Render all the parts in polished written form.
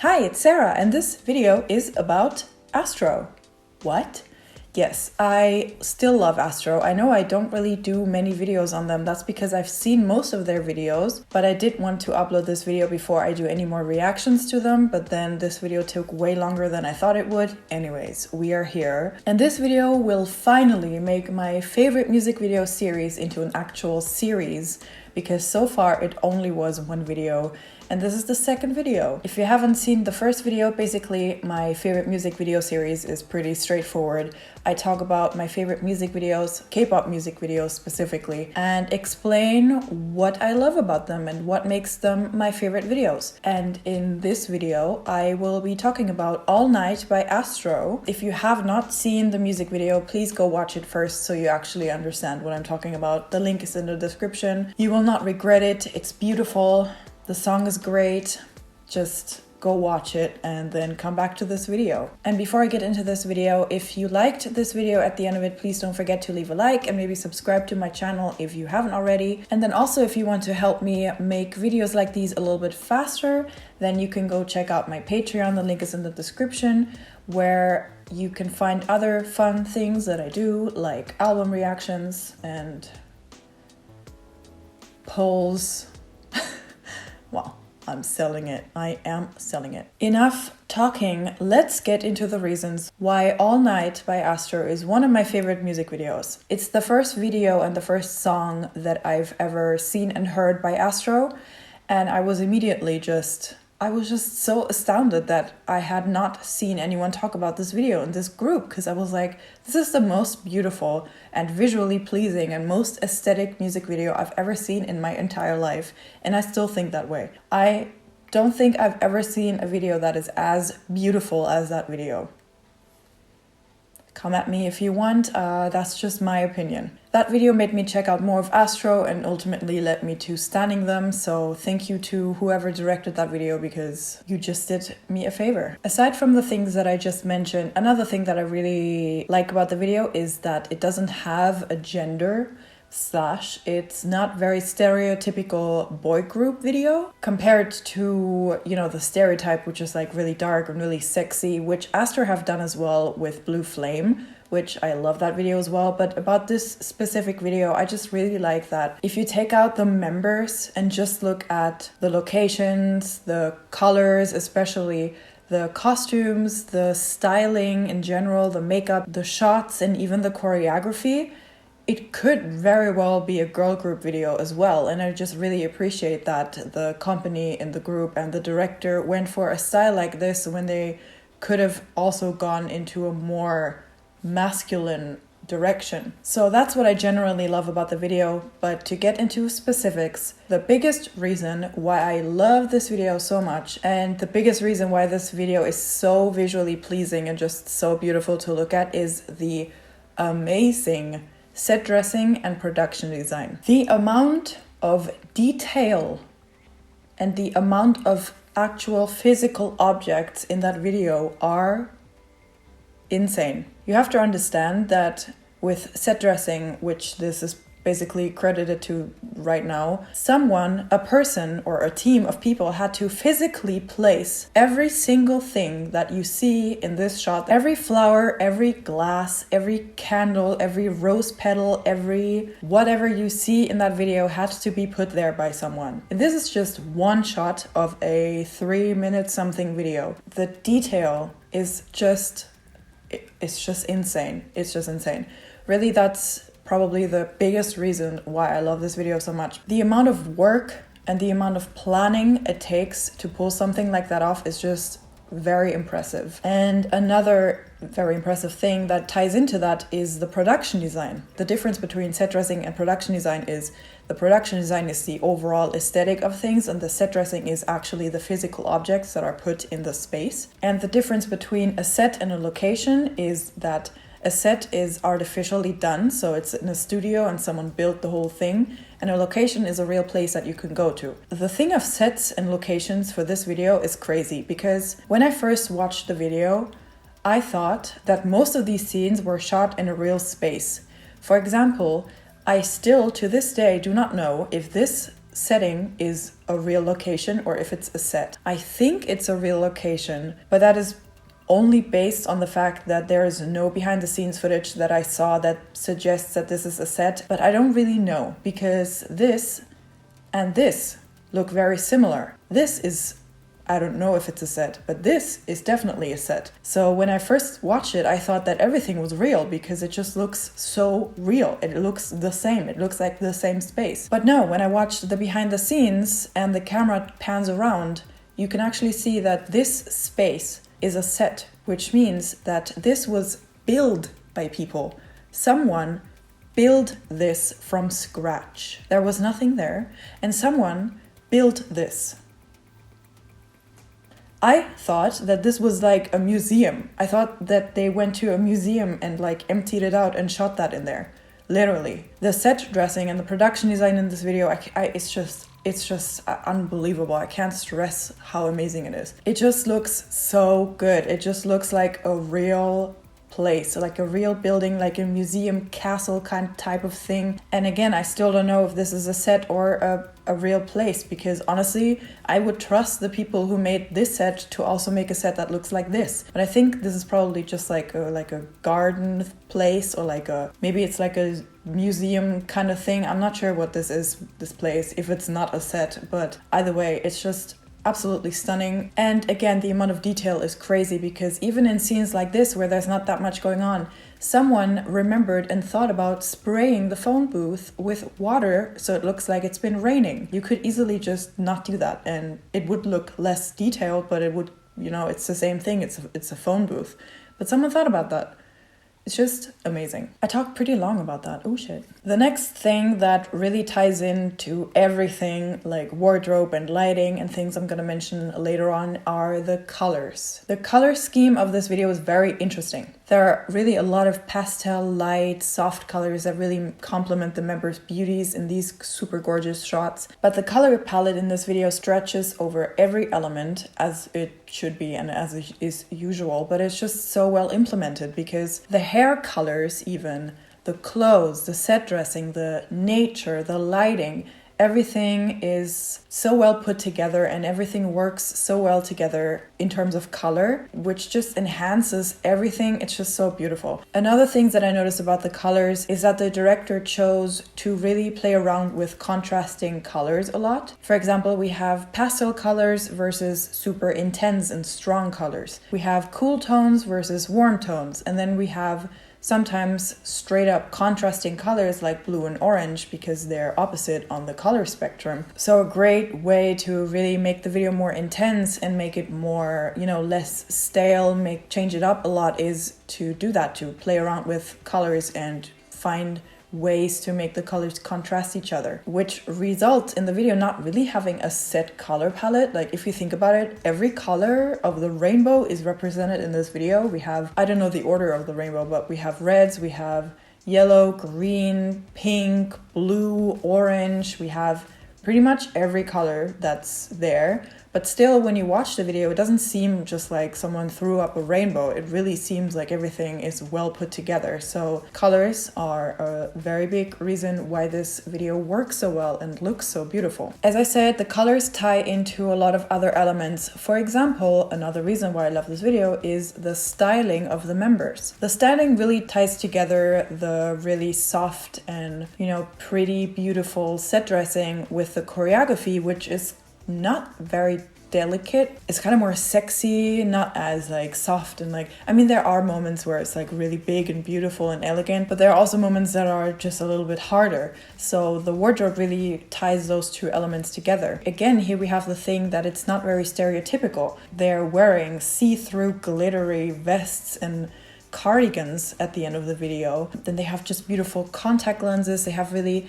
Hi, it's Sarah, and this video is about ASTRO. What? Yes, I still love ASTRO. I know I don't really do many videos on them. That's because I've seen most of their videos, but I did want to upload this video before I do any more reactions to them, but then this video took way longer than I thought it would. Anyways, we are here. And this video will finally make my favorite music video series into an actual series, because so far it only was one video. And this is the second video. If you haven't seen the first video, basically my favorite music video series is pretty straightforward. I talk about my favorite music videos, K-pop music videos specifically, and explain what I love about them and what makes them my favorite videos. And in this video, I will be talking about All Night by ASTRO. If you have not seen the music video, please go watch it first so you actually understand what I'm talking about. The link is in the description. You will not regret it. It's beautiful. The song is great. Just go watch it and then come back to this video. And before I get into this video, if you liked this video at the end of it, please don't forget to leave a like and maybe subscribe to my channel if you haven't already. And then also, if you want to help me make videos like these a little bit faster, then you can go check out my Patreon. The link is in the description, where you can find other fun things that I do, like album reactions and polls. Well, I'm selling it. I am selling it. Enough talking. Let's get into the reasons why All Night by ASTRO is one of my favorite music videos. It's the first video and the first song that I've ever seen and heard by ASTRO, and I was just so astounded that I had not seen anyone talk about this video in this group, because I was like, this is the most beautiful and visually pleasing and most aesthetic music video I've ever seen in my entire life, and I still think that way. I don't think I've ever seen a video that is as beautiful as that video. Come at me if you want, that's just my opinion. That video made me check out more of ASTRO and ultimately led me to standing them, so thank you to whoever directed that video, because you just did me a favor. Aside from the things that I just mentioned, another thing that I really like about the video is that it doesn't have a gender. It's not very stereotypical boy group video compared to, the stereotype, which is like really dark and really sexy, which ASTRO have done as well with Blue Flame, which I love that video as well. But about this specific video, I just really like that if you take out the members and just look at the locations, the colors, especially the costumes, the styling in general, the makeup, the shots, and even the choreography, it could very well be a girl group video as well. And I just really appreciate that the company and the group and the director went for a style like this when they could have also gone into a more masculine direction. So that's what I generally love about the video. But to get into specifics, the biggest reason why I love this video so much, and the biggest reason why this video is so visually pleasing and just so beautiful to look at, is the amazing set dressing and production design. The amount of detail and the amount of actual physical objects in that video are insane. You have to understand that with set dressing, which this is basically credited to right now, a person or a team of people had to physically place every single thing that you see in this shot. Every flower, every glass, every candle, every rose petal, every whatever you see in that video had to be put there by someone. And this is just one shot of a 3-minute something video. The detail is just insane. It's just insane. Really, that's probably the biggest reason why I love this video so much. The amount of work and the amount of planning it takes to pull something like that off is just very impressive. And another very impressive thing that ties into that is the production design. The difference between set dressing and production design is the production design is the overall aesthetic of things, and the set dressing is actually the physical objects that are put in the space. And the difference between a set and a location is that a set is artificially done, so it's in a studio and someone built the whole thing, and a location is a real place that you can go to. The thing of sets and locations for this video is crazy, because when I first watched the video, I thought that most of these scenes were shot in a real space. For example, I still to this day do not know if this setting is a real location or if it's a set. I think it's a real location, but that is only based on the fact that there is no behind the scenes footage that I saw that suggests that this is a set, but I don't really know because this and this look very similar. This is, I don't know if it's a set, but this is definitely a set. So when I first watched it, I thought that everything was real because it just looks so real. It looks the same. It looks like the same space. But no, when I watched the behind the scenes and the camera pans around, you can actually see that this space is a set, which means that this was built by people. Someone built this from scratch. There was nothing there, and someone built this. I thought that this was like a museum. I thought that they went to a museum and like emptied it out and shot that in there. Literally. The set dressing and the production design in this video, it's just unbelievable. I can't stress how amazing it is. It just looks so good. It just looks like a real place, like a real building, like a museum castle kind of type of thing. And again, I still don't know if this is a set or a real place, because honestly, I would trust the people who made this set to also make a set that looks like this. But I think this is probably just like a garden place, or maybe it's like a museum kind of thing. I'm not sure what this is, this place, if it's not a set, but either way, it's just absolutely stunning. And again, the amount of detail is crazy, because even in scenes like this where there's not that much going on, someone remembered and thought about spraying the phone booth with water so it looks like it's been raining. You could easily just not do that and it would look less detailed, but it would, it's the same thing. It's a phone booth. But someone thought about that. It's just amazing. I talked pretty long about that. Oh shit. The next thing that really ties into everything, like wardrobe and lighting and things I'm gonna mention later on, are the colors. The color scheme of this video is very interesting. There are really a lot of pastel, light, soft colors that really complement the members' beauties in these super gorgeous shots. But the color palette in this video stretches over every element, as it should be and as is usual, but it's just so well implemented, because the hair colors, even the clothes, the set dressing, the nature, the lighting, everything is so well put together and everything works so well together in terms of color, which just enhances everything. It's just so beautiful. Another thing that I noticed about the colors is that the director chose to really play around with contrasting colors a lot. For example, we have pastel colors versus super intense and strong colors. We have cool tones versus warm tones. And then we have sometimes straight up contrasting colors like blue and orange, because they're opposite on the color spectrum. So a great way to really make the video more intense and make it more, less stale, change it up a lot, is to do that, to play around with colors and find ways to make the colors contrast each other, which results in the video not really having a set color palette. Like, if you think about it, every color of the rainbow is represented in this video. We have, I don't know the order of the rainbow, but we have reds, we have yellow, green, pink, blue, orange. We have pretty much every color that's there. But still, when you watch the video, it doesn't seem just like someone threw up a rainbow. It really seems like everything is well put together. So colors are a very big reason why this video works so well and looks so beautiful. As I said, the colors tie into a lot of other elements. For example, another reason why I love this video is the styling of the members. The styling really ties together the really soft and, pretty beautiful set dressing with the choreography, which is not very delicate. It's kind of more sexy, not as soft and there are moments where it's really big and beautiful and elegant, but there are also moments that are just a little bit harder. So the wardrobe really ties those two elements together. Again, here we have the thing that it's not very stereotypical. They're wearing see-through glittery vests and cardigans at the end of the video. Then they have just beautiful contact lenses. They have really,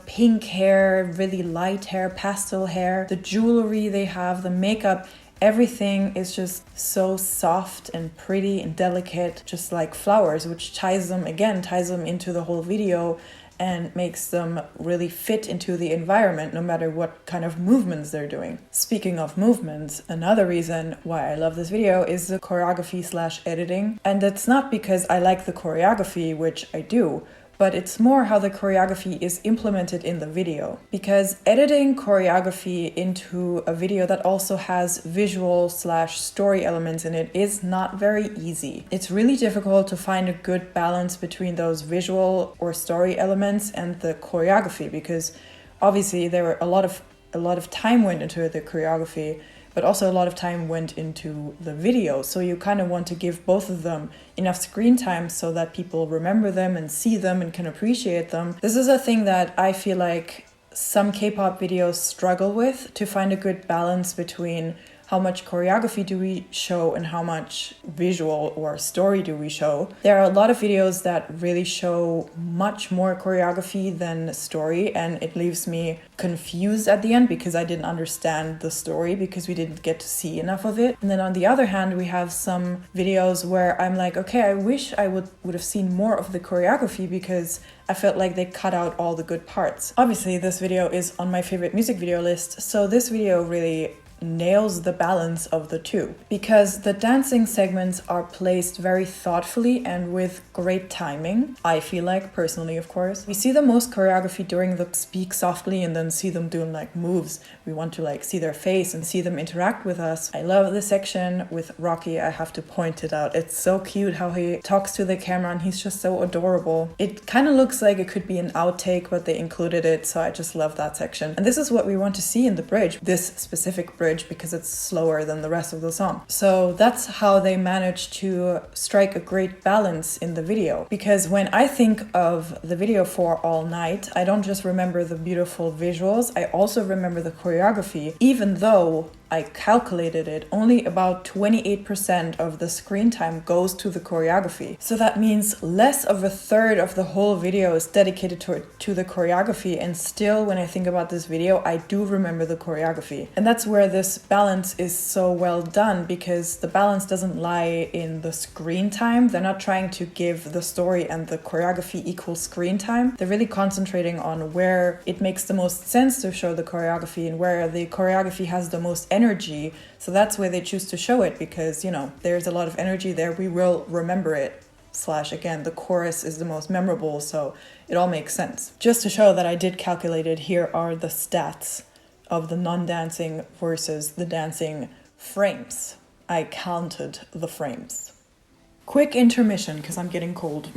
pink hair, really light hair, pastel hair. The jewelry they have, the makeup, everything is just so soft and pretty and delicate, just like flowers, which ties them into the whole video and makes them really fit into the environment no matter what kind of movements they're doing. Speaking of movements, another reason why I love this video is the choreography/editing. And it's not because I like the choreography, which I do, but it's more how the choreography is implemented in the video. Because editing choreography into a video that also has visual/story elements in it is not very easy. It's really difficult to find a good balance between those visual or story elements and the choreography, because obviously there were a lot of time went into the choreography, but also a lot of time went into the video. So you kind of want to give both of them enough screen time so that people remember them and see them and can appreciate them. This is a thing that I feel like some K-pop videos struggle with, to find a good balance between how much choreography do we show and how much visual or story do we show. There are a lot of videos that really show much more choreography than story, and it leaves me confused at the end because I didn't understand the story because we didn't get to see enough of it. And then on the other hand, we have some videos where I'm like, okay, I wish I would have seen more of the choreography because I felt like they cut out all the good parts. Obviously, this video is on my favorite music video list, so this video really nails the balance of the two, because the dancing segments are placed very thoughtfully and with great timing, I feel like, personally, of course. We see the most choreography during the speak softly and then see them doing like moves. We want to like see their face and see them interact with us. I love the section with Rocky. I have to point it out. It's so cute how he talks to the camera and he's just so adorable. It kind of looks like it could be an outtake, but they included it, so I just love that section. And this is what we want to see in the bridge, this specific bridge, because it's slower than the rest of the song. So that's how they managed to strike a great balance in the video. Because when I think of the video for All Night, I don't just remember the beautiful visuals, I also remember the choreography, even though I calculated it, only about 28% of the screen time goes to the choreography. So that means less of a third of the whole video is dedicated to the choreography, and still when I think about this video, I do remember the choreography. And that's where this balance is so well done, because the balance doesn't lie in the screen time. They're not trying to give the story and the choreography equal screen time. They're really concentrating on where it makes the most sense to show the choreography and where the choreography has the most energy. So that's where they choose to show it, because, you know, there's a lot of energy there. We will remember it. / again, the chorus is the most memorable, so it all makes sense. Just to show that I did calculate it, here are the stats of the non-dancing versus the dancing frames. I counted the frames. Quick intermission, because I'm getting cold.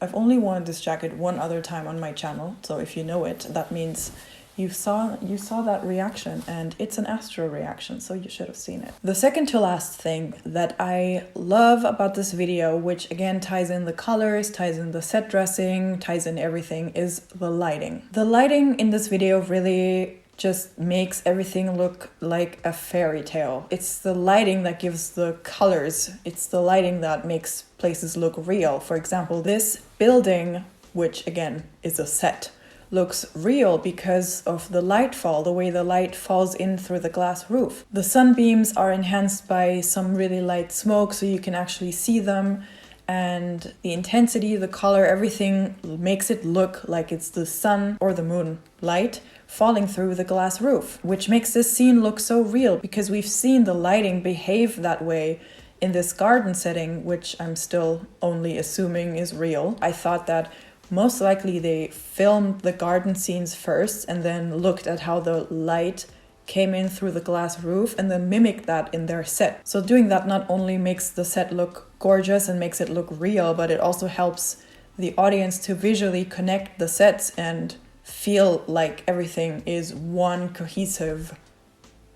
I've only worn this jacket one other time on my channel, so if you know it, that means you saw that reaction, and it's an ASTRO reaction, so you should have seen it. The second to last thing that I love about this video, which again ties in the colors, ties in the set dressing, ties in everything, is the lighting. The lighting in this video really just makes everything look like a fairy tale. It's the lighting that gives the colors. It's the lighting that makes places look real. For example, this building, which again is a set, looks real because of the light fall, the way the light falls in through the glass roof. The sunbeams are enhanced by some really light smoke, so you can actually see them, and the intensity, the color, everything makes it look like it's the sun or the moon light falling through the glass roof, which makes this scene look so real, because we've seen the lighting behave that way in this garden setting, which I'm still only assuming is real. I thought that most likely they filmed the garden scenes first and then looked at how the light came in through the glass roof and then mimicked that in their set. So doing that not only makes the set look gorgeous and makes it look real, but it also helps the audience to visually connect the sets and feel like everything is one cohesive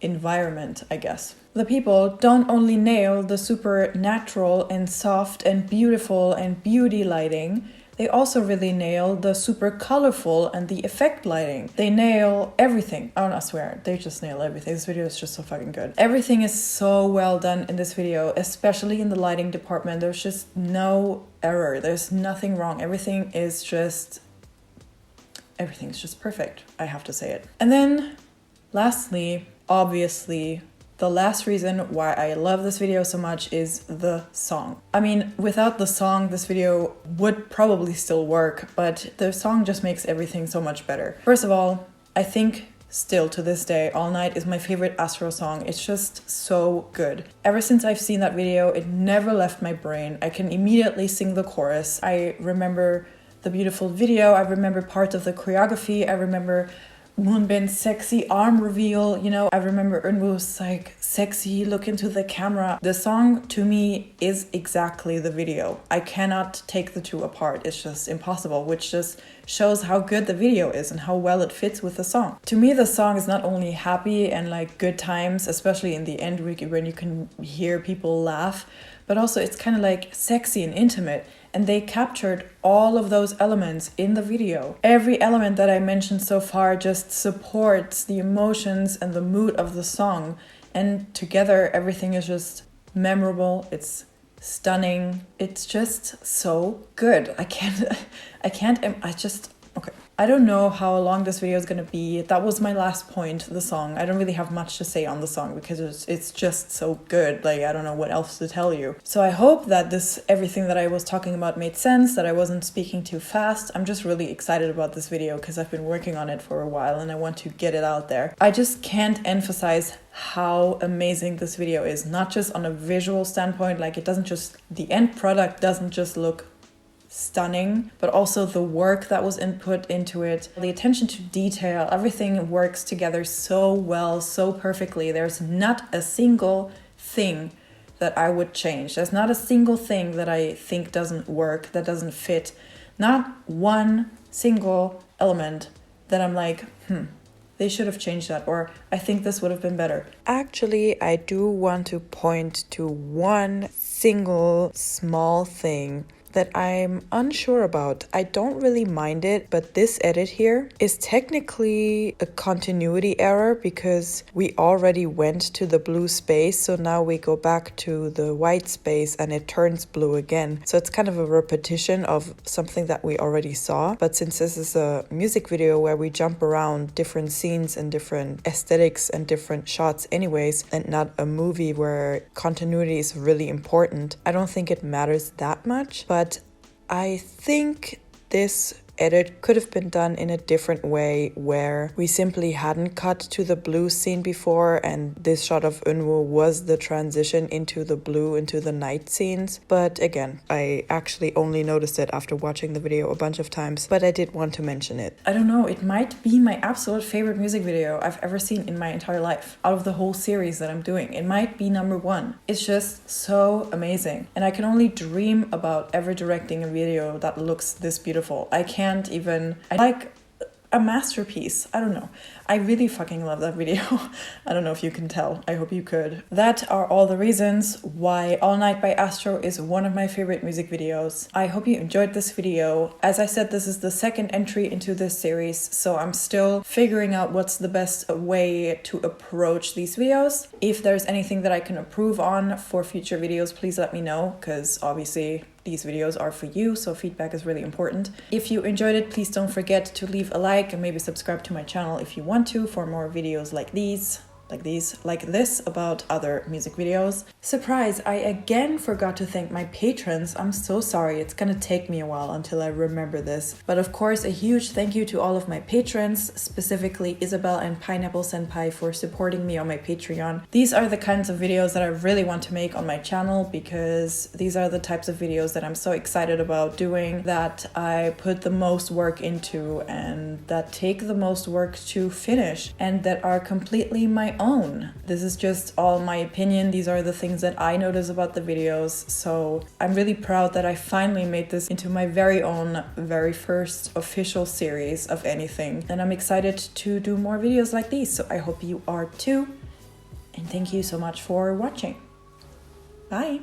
environment, I guess. The people don't only nail the super natural and soft and beautiful and beauty lighting, they also really nail the super colorful and the effect lighting. They nail everything. I swear, they just nail everything. This video is just so fucking good. Everything is so well done in this video, especially in the lighting department. There's just no error. There's nothing wrong. Everything's just perfect. I have to say it. And then lastly, obviously, the last reason why I love this video so much is the song. I mean, without the song, this video would probably still work, but the song just makes everything so much better. First of all, I think still to this day, All Night is my favorite ASTRO song. It's just so good. Ever since I've seen that video, it never left my brain. I can immediately sing the chorus. I remember the beautiful video. I remember parts of the choreography. I remember Moonbin's sexy arm reveal, you know. I remember Eunwoo's like sexy look into the camera. The song to me is exactly the video. I cannot take the two apart. It's just impossible, which just shows how good the video is and how well it fits with the song. To me, the song is not only happy and like good times, especially in the end when you can hear people laugh, but also it's kind of like sexy and intimate. And they captured all of those elements in the video. Every element that I mentioned so far just supports the emotions and the mood of the song. And together, everything is just memorable. It's stunning. It's just so good. Okay. I don't know how long this video is going to be. That was my last point, the song. I don't really have much to say on the song because it's just so good. Like, I don't know what else to tell you. So I hope that everything that I was talking about made sense, that I wasn't speaking too fast. I'm just really excited about this video because I've been working on it for a while and I want to get it out there. I just can't emphasize how amazing this video is, not just on a visual standpoint. Like, the end product doesn't just look stunning, but also the work that was input into it, the attention to detail, everything works together so well, so perfectly. There's not a single thing that I would change. There's not a single thing that I think doesn't work, that doesn't fit. Not one single element that I'm like, they should have changed that, or I think this would have been better. Actually, I do want to point to one single small thing that I'm unsure about. I don't really mind it, but this edit here is technically a continuity error because we already went to the blue space, so now we go back to the white space and it turns blue again. So it's kind of a repetition of something that we already saw, but since this is a music video where we jump around different scenes and different aesthetics and different shots anyways, and not a movie where continuity is really important, I don't think it matters that much. But I think this edit could have been done in a different way, where we simply hadn't cut to the blue scene before and this shot of Eunwoo was the transition into the blue, into the night scenes. But again, I actually only noticed it after watching the video a bunch of times, but I did want to mention it. I don't know, it might be my absolute favorite music video I've ever seen in my entire life. Out of the whole series that I'm doing, it might be #1. It's just so amazing. And I can only dream about ever directing a video that looks this beautiful. I like a masterpiece. I don't know. I really fucking love that video. I don't know if you can tell. I hope you could. That are all the reasons why All Night by ASTRO is one of my favorite music videos. I hope you enjoyed this video. As I said, this is the second entry into this series, so I'm still figuring out what's the best way to approach these videos. If there's anything that I can improve on for future videos, please let me know, because obviously these videos are for you, so feedback is really important. If you enjoyed it, please don't forget to leave a like and maybe subscribe to my channel if you want to, for more videos like this about other music videos. Surprise, I again forgot to thank my patrons. I'm so sorry, it's gonna take me a while until I remember this. But of course, a huge thank you to all of my patrons, specifically Isabel and Pineapple Senpai for supporting me on my Patreon. These are the kinds of videos that I really want to make on my channel, because these are the types of videos that I'm so excited about doing, that I put the most work into and that take the most work to finish, and that are completely my own. This is just all my opinion. These are the things that I notice about the videos. So I'm really proud that I finally made this into my very own, very first official series of anything. And I'm excited to do more videos like these. So I hope you are too. And thank you so much for watching. Bye.